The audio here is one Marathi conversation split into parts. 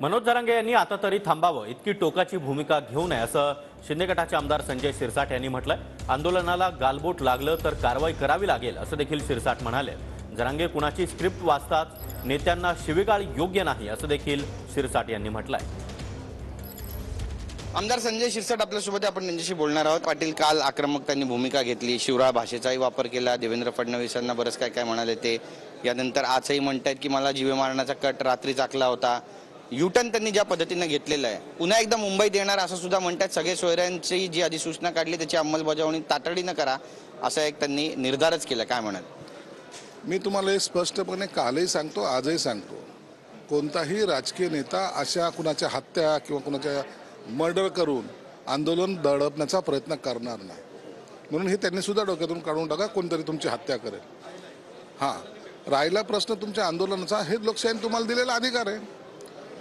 मनोज जरांगे यांनी आता तरी थांबावं, इतकी टोकाची भूमिका घेऊ नये असं शिंदे गटाचे आमदार संजय शिरसाट यांनी म्हटलंय। आंदोलनाला गालबोट लागलं तर कारवाई करावी लागेल असं देखील शिरसाट म्हणाले। जरांगे कुणाची स्क्रिप्ट वाचतात, नेत्यांना शिवीगाळ योग्य नाही असं देखील शिरसाट यांनी म्हटलंय। आमदार संजय शिरसाट आपल्यासोबत आपण त्यांच्याशी बोलणार आहोत। पाटील काल आक्रमक त्यांनी भूमिका घेतली, शिवराळ भाषेचाही वापर केला, देवेंद्र फडणवीसांना बरंच काय म्हणाले ते। यानंतर आजही म्हणतात की मला जीवे मारण्याचा कट रात्री चाकला होता। युटर्न त्यांनी ज्या पद्धतीने घेतलेलं आहे, पुन्हा एकदा मुंबईत येणार असं सुद्धा म्हणतात। सगळे सोयऱ्यांची जी अधिसूचना काढली त्याची अंमलबजावणी तातडीनं करा असा एक त्यांनी निर्धारच केला। काय म्हणाल? मी तुम्हाला हे स्पष्टपणे कालही सांगतो, आजही सांगतो, कोणताही राजकीय नेता अशा कुणाच्या हत्या किंवा कुणाच्या मर्डर करून आंदोलन दडपण्याचा प्रयत्न करणार नाही। म्हणून हे त्यांनी सुद्धा डोक्यातून काढून टाका, कोणतरी तुमची हत्या करेल। हां, राहिला प्रश्न तुमच्या आंदोलनाचा, हे लोकशाहीने तुम्हाला दिलेला अधिकार आहे।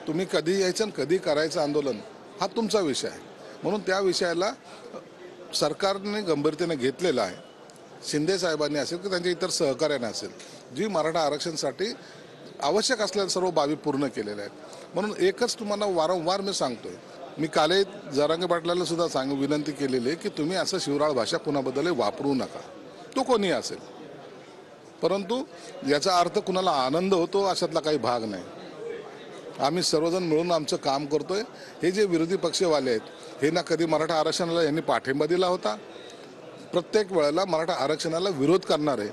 तुम्ही कधी यायचं आणि कधी करायचं आंदोलन हा तुमचा विषय आहे। म्हणून त्या विषयाला सरकारने गंभीरतेने घेतलेला आहे। शिंदे साहेबांनी असेल की त्यांच्या इतर सहकार्याने असेल, जी मराठा आरक्षणासाठी आवश्यक असलेल्या सर्व बाबी पूर्ण केलेल्या आहेत। म्हणून एकच तुम्हाला वारंवार मी सांगतोय, मी कालही जरांगे पाटलाला सुद्धा विनंती केलेली आहे की तुम्ही असं शिवराळ भाषा कुणाबद्दल वापरू नका, तो कोणी असेल। परंतु याचा अर्थ कुणाला आनंद होतो अशातला काही भाग नाही। आम्ही सर्वजण मिळून आमचं काम करतोय। हे जे विरोधी पक्षवाले आहेत, हे ना कधी मराठा आरक्षणाला यांनी पाठिंबा दिला होता, प्रत्येक वेळेला मराठा आरक्षणाला विरोध करणार आहे।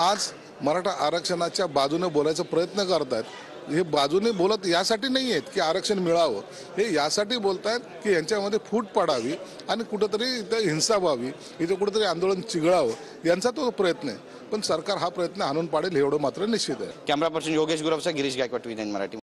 आज मराठा आरक्षणाच्या बाजूने बोलायचा प्रयत्न करतात। हे बाजूने बोलत यासाठी नाही आहेत की आरक्षण मिळावं, हे यासाठी बोलतायत की यांच्यामध्ये फूट पडावी आणि कुठंतरी इथं हिंसा व्हावी, इथं कुठंतरी आंदोलन चिघळावं, यांचा तो प्रयत्न आहे। पण सरकार हा प्रयत्न हाणून पाडेल एवढं मात्र निश्चित आहे। कॅमेरा पर्सन योगेश गुरवचा, गिरीश गायकवाड, TVN मराठी।